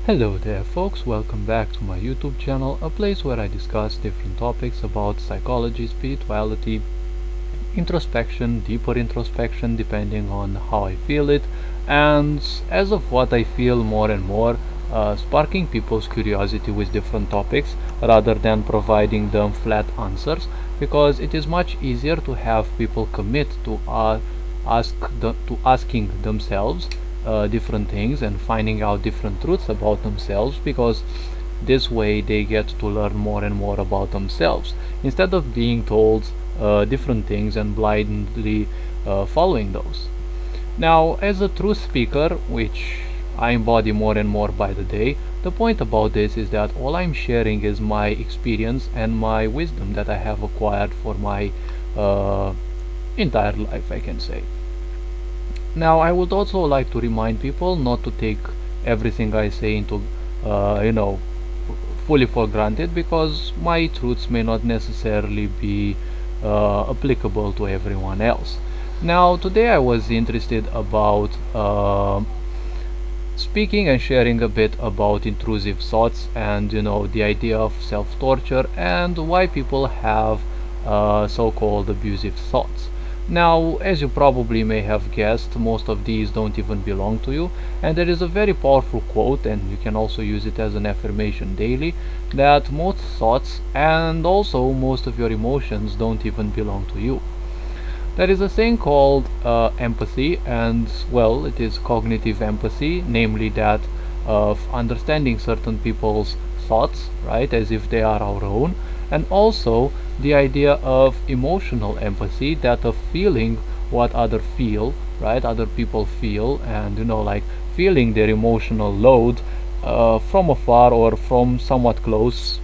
Hello there folks, welcome back to my YouTube channel, a place where I discuss different topics about psychology, spirituality, introspection, deeper introspection depending on how I feel it, and as of what I feel more and more, sparking people's curiosity with different topics rather than providing them flat answers, because it is much easier to have people commit to asking themselves different things and finding out different truths about themselves, because this way they get to learn more and more about themselves instead of being told different things and blindly following those. Now, as a truth speaker, which I embody more and more by the day, the point about this is that all I'm sharing is my experience and my wisdom that I have acquired for my uh, entire life, I can say. Now, I would also like to remind people not to take everything I say into, uh, you know, fully for granted, because my truths may not necessarily be applicable to everyone else. Now, today I was interested about speaking and sharing a bit about intrusive thoughts and the idea of self-torture and why people have so-called abusive thoughts. Now, as you probably may have guessed, most of these don't even belong to you, and there is a very powerful quote, and you can also use it as an affirmation daily, that most thoughts and also most of your emotions don't even belong to you. There is a thing called empathy, and well, it is cognitive empathy, namely that of understanding certain people's thoughts, right, as if they are our own, and also the idea of emotional empathy, that of feeling what other people feel, and like feeling their emotional load from afar or from somewhat close,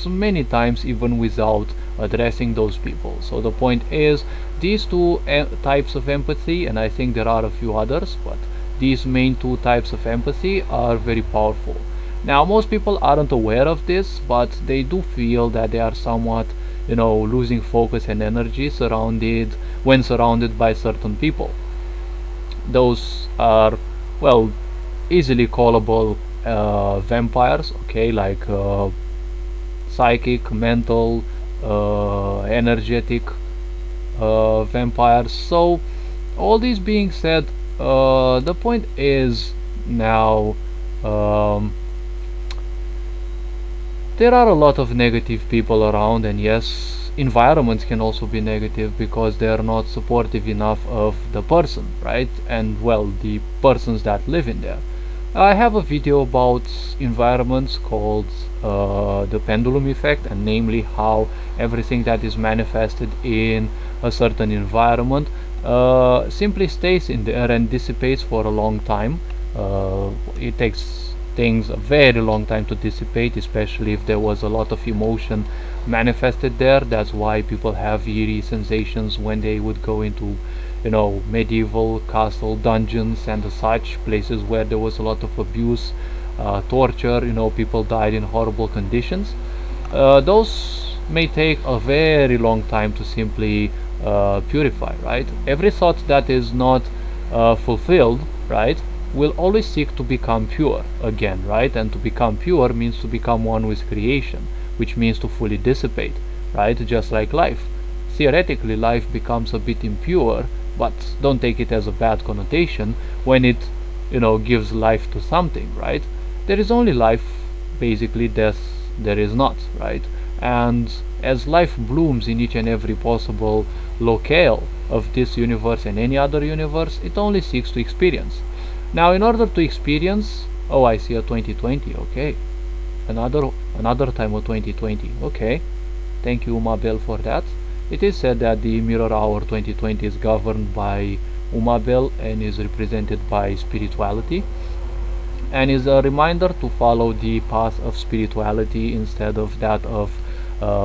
many times even without addressing those people. So the point is, these two types of empathy, and I think there are a few others, but these main two types of empathy are very powerful. Now, most people aren't aware of this, but they do feel that they are somewhat, losing focus and energy surrounded by certain people. Those are, well, easily callable vampires, okay, like psychic, mental, energetic vampires. So, all these being said, the point is now, um, there are a lot of negative people around, and yes, environments can also be negative because they are not supportive enough of the person, right? And well, the persons that live in there. I have a video about environments called the pendulum effect, and namely how everything that is manifested in a certain environment simply stays in there and dissipates for a long time. It takes things a very long time to dissipate, especially if there was a lot of emotion manifested there. That's why people have eerie sensations when they would go into medieval castle dungeons and such places where there was a lot of abuse, torture, people died in horrible conditions. Those may take a very long time to simply purify, right? Every thought that is not fulfilled, right, will always seek to become pure again, right? And to become pure means to become one with creation, which means to fully dissipate, right? Just like life. Theoretically, life becomes a bit impure, but don't take it as a bad connotation when it, gives life to something, right? There is only life, basically death there is not, right? And as life blooms in each and every possible locale of this universe and any other universe, it only seeks to experience. Now, in order to experience, oh, I see a 2020, okay. Another time of 2020, okay. Thank you, Umabel, for that. It is said that the Mirror Hour 2020 is governed by Umabel and is represented by spirituality, and is a reminder to follow the path of spirituality instead of that of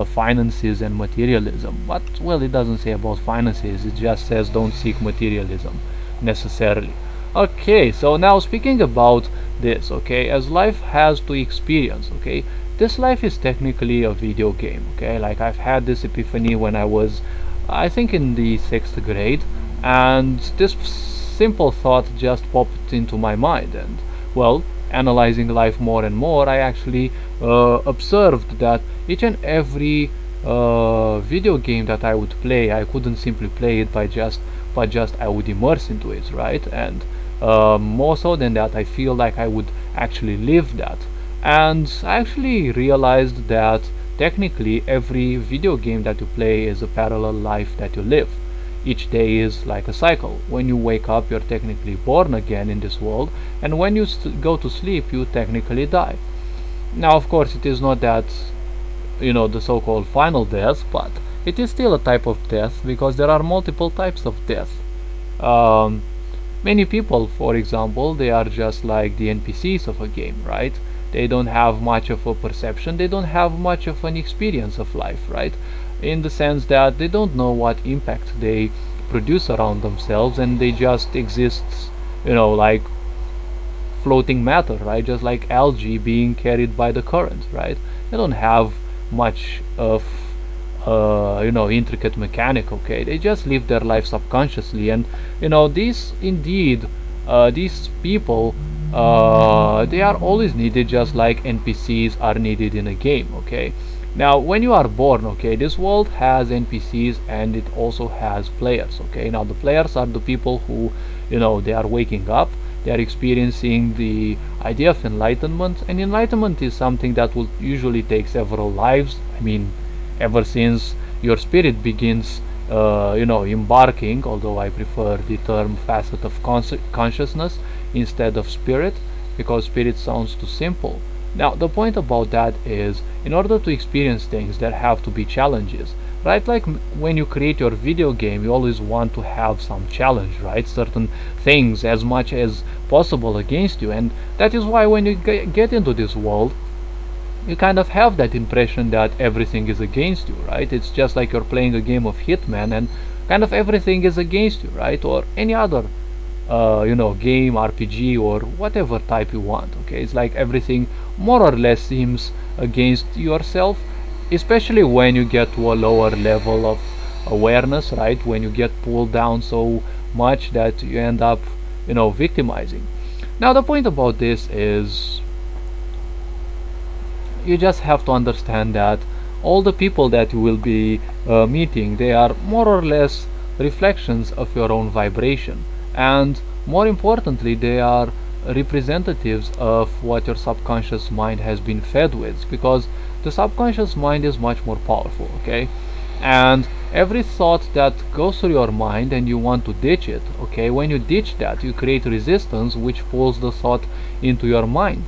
finances and materialism. But well, it doesn't say about finances, it just says don't seek materialism necessarily. Okay, so now speaking about this, okay, as life has to experience, okay, this life is technically a video game, okay. Like, I've had this epiphany when I was, I think, in the 6th grade, and this simple thought just popped into my mind, and well, analyzing life more and more, I actually observed that each and every video game that I would play, I couldn't simply play it but just I would immerse into it, right? And more so than that, I feel like I would actually live that. And I actually realized that technically every video game that you play is a parallel life that you live. Each day is like a cycle. When you wake up, you're technically born again in this world, and when you go to sleep, you technically die. Now, of course, it is not that, the so-called final death, but it is still a type of death because there are multiple types of death. Um, Many people, for example, they are just like the NPCs of a game, right? They don't have much of a perception, they don't have much of an experience of life, right? In the sense that they don't know what impact they produce around themselves, and they just exist, like floating matter, right? Just like algae being carried by the current, right? They don't have much of intricate mechanic. Okay, they just live their life subconsciously, and these indeed, these people, they are always needed, just like NPCs are needed in a game. Okay, now when you are born, okay, this world has NPCs and it also has players. Okay, now the players are the people who, they are waking up, they are experiencing the idea of enlightenment, and enlightenment is something that will usually take several lives. I mean, ever since your spirit begins embarking, although I prefer the term facet of consciousness instead of spirit, because spirit sounds too simple. Now the point about that is, in order to experience things, there have to be challenges, right? Like when you create your video game, you always want to have some challenge, right? Certain things as much as possible against you, and that is why when you get into this world, you kind of have that impression that everything is against you, right? It's just like you're playing a game of Hitman and kind of everything is against you, right? Or any other game, RPG, or whatever type you want. Okay, it's like everything more or less seems against yourself, especially when you get to a lower level of awareness, right? When you get pulled down so much that you end up victimizing. Now the point about this is, you just have to understand that all the people that you will be meeting, they are more or less reflections of your own vibration, and more importantly, they are representatives of what your subconscious mind has been fed with, because the subconscious mind is much more powerful. Okay, and every thought that goes through your mind and you want to ditch it, okay, when you ditch that, you create resistance which pulls the thought into your mind.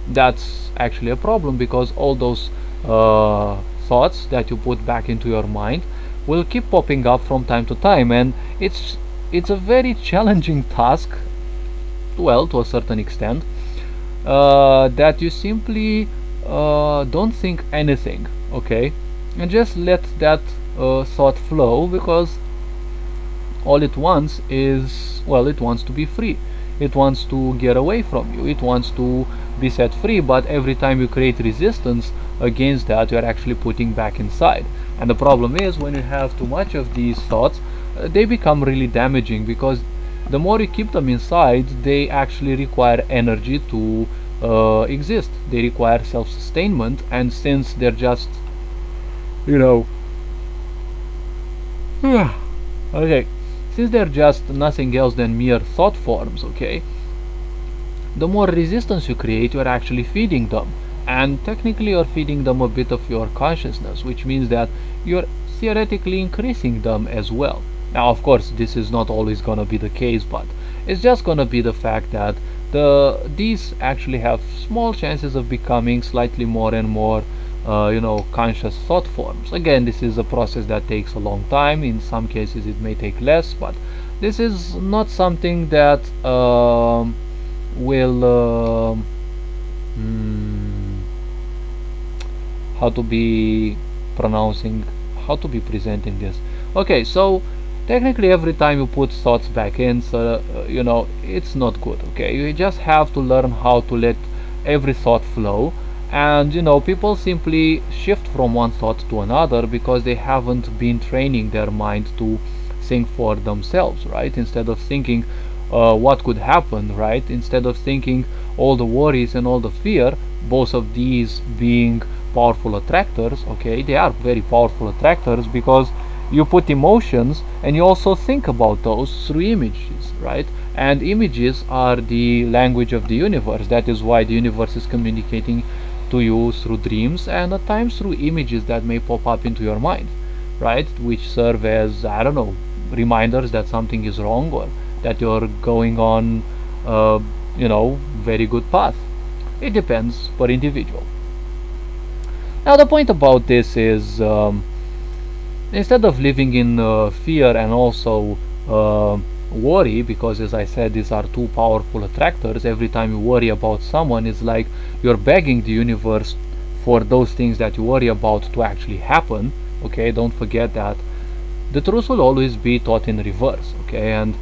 That's actually a problem, because all those thoughts that you put back into your mind will keep popping up from time to time, and it's a very challenging task, well, to a certain extent, that you simply don't think anything, okay, and just let that thought flow, because all it wants is, well, it wants to be free. It wants to get away from you. It wants to be set free, but every time you create resistance against that, you are actually putting back inside. And the problem is, when you have too much of these thoughts, they become really damaging, because the more you keep them inside, they actually require energy to exist. They require self-sustainment, and since they're just, okay, since they're just nothing else than mere thought forms, okay, the more resistance you create, you're actually feeding them, and technically you're feeding them a bit of your consciousness, which means that you're theoretically increasing them as well. Now, of course, this is not always gonna be the case, but it's just gonna be the fact that these actually have small chances of becoming slightly more and more conscious thought forms. Again, this is a process that takes a long time. In some cases it may take less, but this is not something that will how to be presenting this. Okay, so technically every time you put thoughts back in, so it's not good. Okay, you just have to learn how to let every thought flow, and people simply shift from one thought to another because they haven't been training their mind to think for themselves, right? Instead of thinking, what could happen, right? Instead of thinking all the worries and all the fear, both of these being powerful attractors, okay, they are very powerful attractors because you put emotions and you also think about those through images, right? And images are the language of the universe. That is why the universe is communicating to you through dreams and at times through images that may pop up into your mind, right? Which serve as, I don't know, reminders that something is wrong or that you're going on, very good path. It depends per individual. Now, the point about this is instead of living in fear and also worry, because as I said, these are two powerful attractors. Every time you worry about someone, it's like you're begging the universe for those things that you worry about to actually happen. Okay, don't forget that the truth will always be taught in reverse. Okay, and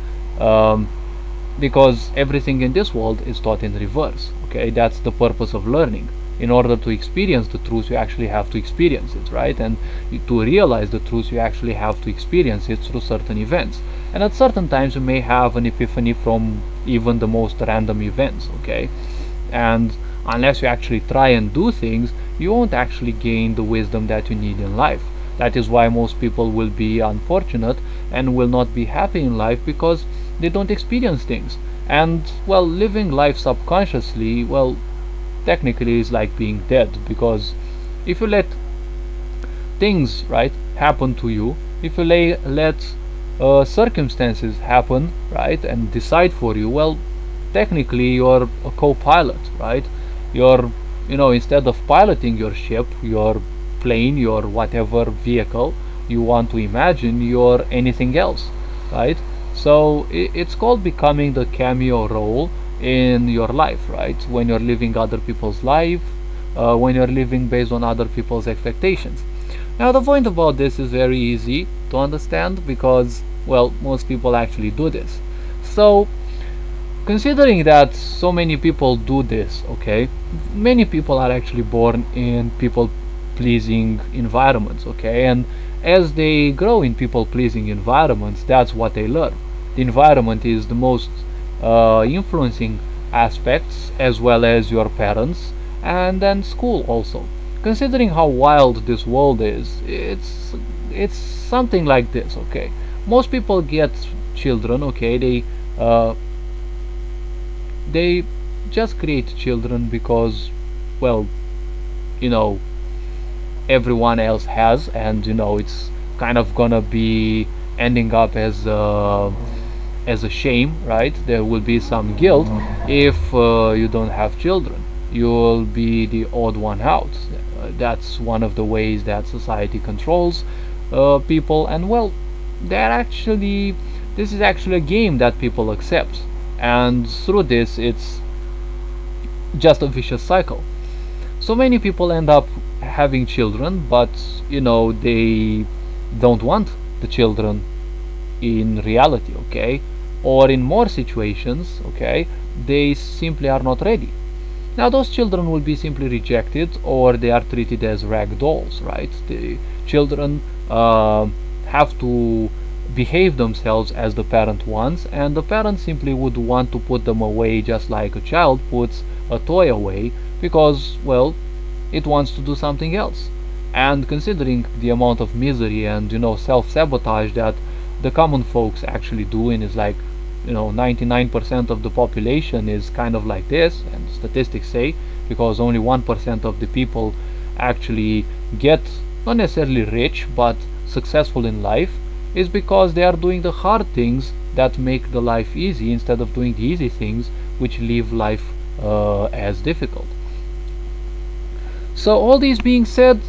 because everything in this world is taught in reverse. Okay, that's the purpose of learning. In order to experience the truth, you actually have to experience it, right? And to realize the truth, you actually have to experience it through certain events. And at certain times, you may have an epiphany from even the most random events, okay? And unless you actually try and do things, you won't actually gain the wisdom that you need in life. That is why most people will be unfortunate and will not be happy in life, because they don't experience things. And, well, living life subconsciously, well, technically is like being dead, because if you let things, right, happen to you, if you let circumstances happen, right, and decide for you, well, technically you're a co-pilot, right? You're, instead of piloting your ship, your plane, your whatever vehicle you want to imagine, you're anything else, right? So it's called becoming the cameo role in your life, right? When you're living other people's life, when you're living based on other people's expectations. Now, the point about this is very easy to understand because, well, most people actually do this. So, considering that so many people do this, okay, many people are actually born in people-pleasing environments, okay, and as they grow in people-pleasing environments, that's what they learn. The environment is the most influencing aspects, as well as your parents and then school also. Considering how wild this world is, it's something like this, okay? Most people get children, okay? They just create children because, well, everyone else has, and it's kind of gonna be ending up as a shame, right? There will be some guilt if you don't have children. You'll be the odd one out. That's one of the ways that society controls people, and well, this is actually a game that people accept, and through this, it's just a vicious cycle. So many people end up having children, but they don't want the children in reality, okay? Or in more situations, okay, they simply are not ready. Now those children will be simply rejected, or they are treated as rag dolls, right? The children have to behave themselves as the parent wants, and the parent simply would want to put them away just like a child puts a toy away, because, well, it wants to do something else. And considering the amount of misery and self-sabotage that the common folks actually do, and is like 99% of the population is kind of like this, and statistics say, because only 1% of the people actually get not necessarily rich but successful in life, is because they are doing the hard things that make the life easy instead of doing the easy things which leave life as difficult. So all these being said,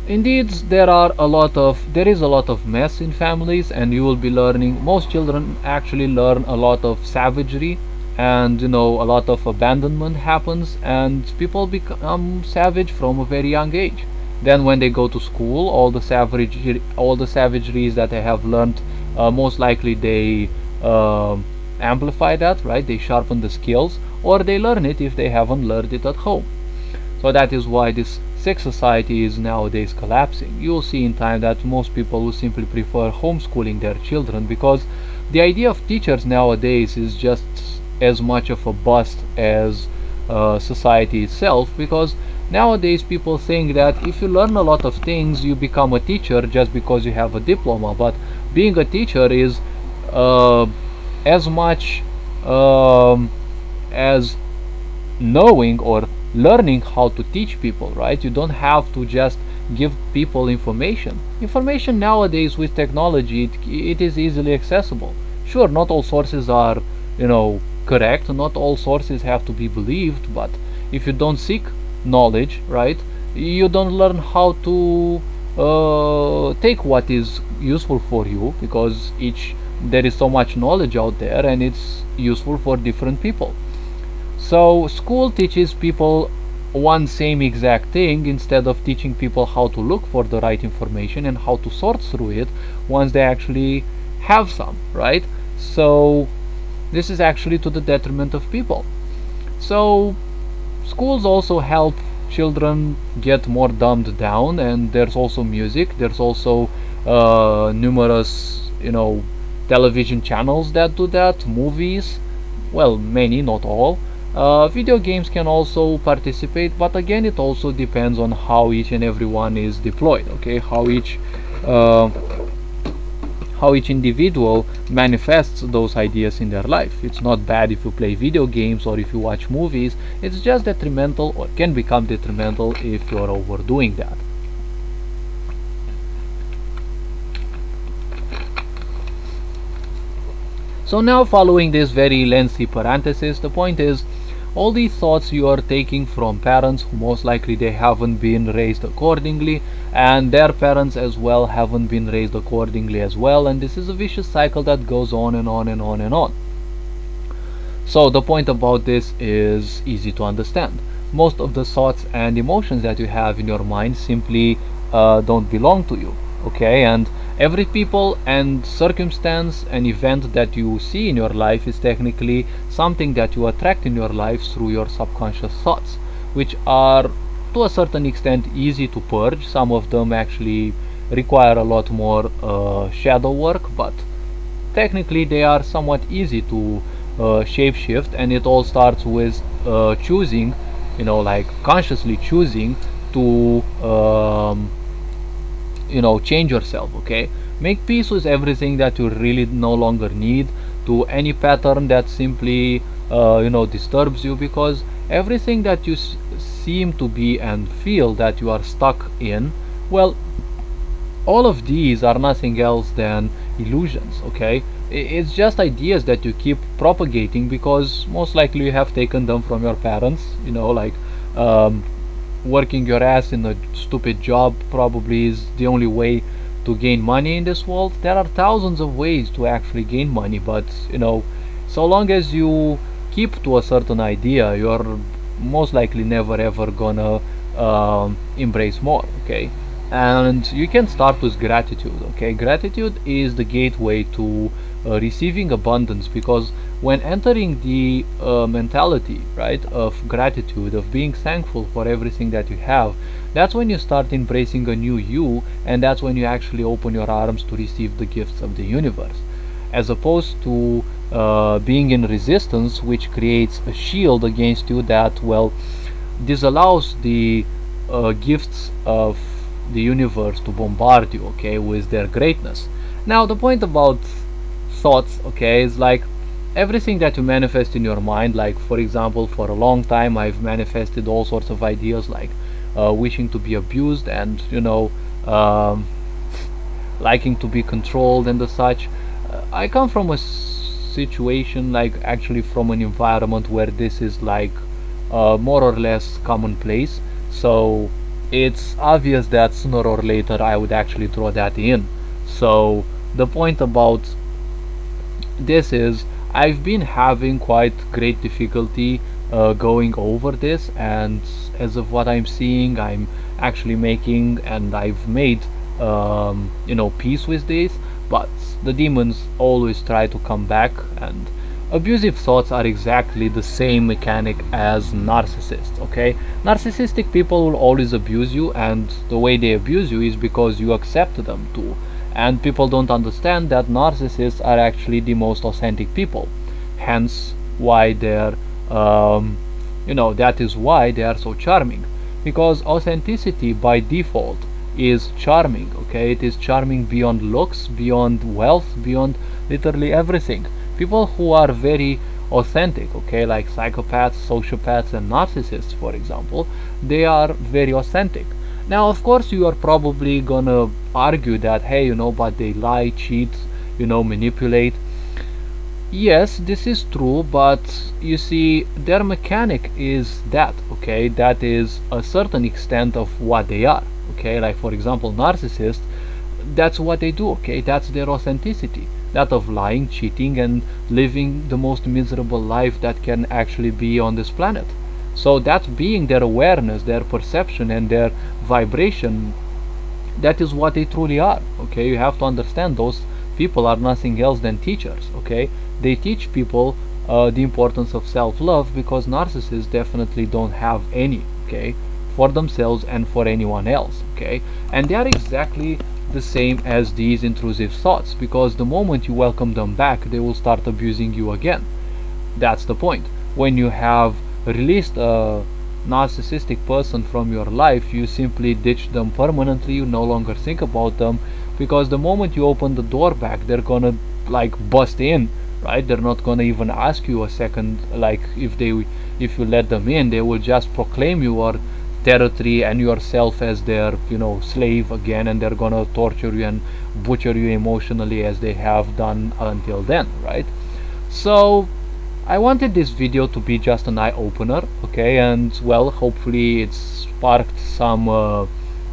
indeed, there is a lot of mess in families, and you will be learning. Most children actually learn a lot of savagery, and a lot of abandonment happens, and people become savage from a very young age. Then, when they go to school, all the savageries that they have learned, most likely they amplify that, right? They sharpen the skills, or they learn it if they haven't learned it at home. So that is why this sex society is nowadays collapsing. You will see in time that most people will simply prefer homeschooling their children, because The idea of teachers nowadays is just as much of a bust as society itself, because nowadays people think that if you learn a lot of things you become a teacher just because you have a diploma, but being a teacher is uh, as much as knowing or learning how to teach people, right? You don't have to just give people information nowadays. With technology, it is easily accessible. Sure, not all sources are, correct, not all sources have to be believed, but if you don't seek knowledge, right, you don't learn how to take what is useful for you, because each there is so much knowledge out there and it's useful for different people. So school teaches people one same exact thing instead of teaching people how to look for the right information and how to sort through it once they actually have some, right? So this is actually to the detriment of people. So schools also help children get more dumbed down, and there's also music, there's also numerous, television channels that do that, movies, well, many, not all. Video games can also participate, but again, it also depends on how each and every one is deployed. Okay, uh, how each individual manifests those ideas in their life. It's not bad if you play video games or if you watch movies. It's just detrimental, or can become detrimental, if you're overdoing that. So now, following this very lengthy parenthesis, the point is, all these thoughts you are taking from parents who most likely they haven't been raised accordingly, and their parents as well haven't been raised accordingly as well, and this is a vicious cycle that goes on and on and on and on. So the point about this is easy to understand. Most of the thoughts and emotions that you have in your mind simply don't belong to you. Okay, and every people and circumstance and event that you see in your life is technically something that you attract in your life through your subconscious thoughts, which are to a certain extent easy to purge. Some of them actually require a lot more shadow work, but technically they are somewhat easy to shapeshift, and it all starts with choosing, like consciously choosing to change yourself. Okay, make peace with everything that you really no longer need, to any pattern that simply disturbs you, because everything that you seem to be and feel that you are stuck in, well, all of these are nothing else than illusions. Okay, it's just ideas that you keep propagating because most likely you have taken them from your parents, like working your ass in a stupid job probably is the only way to gain money in this world. There are thousands of ways to actually gain money, but so long as you keep to a certain idea, you're most likely never ever gonna embrace more. Okay, and you can start with gratitude. Okay, gratitude is the gateway to receiving abundance, because when entering the mentality, right, of gratitude, of being thankful for everything that you have, that's when you start embracing a new you, and that's when you actually open your arms to receive the gifts of the universe, as opposed to being in resistance, which creates a shield against you that, well, disallows the gifts of the universe to bombard you, okay, with their greatness. Now, the point about thoughts, okay, is like everything that you manifest in your mind. Like, for example, for a long time I've manifested all sorts of ideas, like wishing to be abused, and liking to be controlled and the such. I come from a situation, like actually from an environment where this is like more or less commonplace, so it's obvious that sooner or later I would actually draw that in. So the point about this is, I've been having quite great difficulty going over this, and as of what I'm seeing, I'm actually making, and I've made peace with this, but the demons always try to come back. And abusive thoughts are exactly the same mechanic as narcissists. Okay, narcissistic people will always abuse you, and the way they abuse you is because you accept them to, and people don't understand that narcissists are actually the most authentic people, hence why they're that is why they are so charming, because authenticity by default is charming. Okay, it is charming beyond looks, beyond wealth, beyond literally everything. People who are very authentic, okay, like psychopaths, sociopaths, and narcissists, for example, they are very authentic. Now, of course, you are probably gonna argue that, hey, but they lie, cheat, manipulate. Yes, this is true, but you see, their mechanic is that, okay? That is a certain extent of what they are, okay? Like, for example, narcissists, that's what they do, okay? That's their authenticity. That of lying, cheating, and living the most miserable life that can actually be on this planet. So, that being their awareness, their perception, and their vibration, that is what they truly are, okay? You have to understand those people are nothing else than teachers, okay? They teach people the importance of self-love, because narcissists definitely don't have any, okay, for themselves and for anyone else, okay? And they are exactly the same as these intrusive thoughts, because the moment you welcome them back, they will start abusing you again. That's the point. When you have released a narcissistic person from your life, you simply ditch them permanently. You no longer think about them, because the moment you open the door back, they're gonna like bust in, right? They're not gonna even ask you a second. Like, if you let them in, they will just proclaim your territory and yourself as their slave again, and they're gonna torture you and butcher you emotionally as they have done until then, right? So I wanted this video to be just an eye-opener, okay, and well, hopefully it sparked some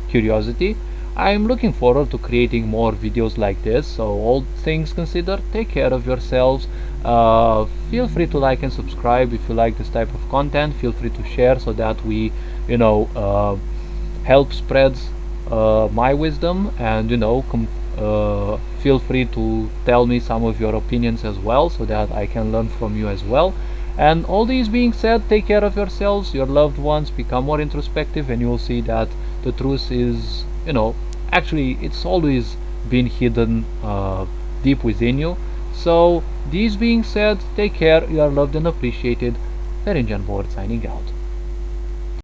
curiosity. I'm looking forward to creating more videos like this. So all things considered, take care of yourselves. Feel free to like and subscribe if you like this type of content. Feel free to share so that we help spread my wisdom, and feel free to tell me some of your opinions as well, so that I can learn from you as well. And all these being said, take care of yourselves, your loved ones, become more introspective, and you will see that the truth is, actually it's always been hidden deep within you. So these being said, take care, you are loved and appreciated. Ferencan Board signing out.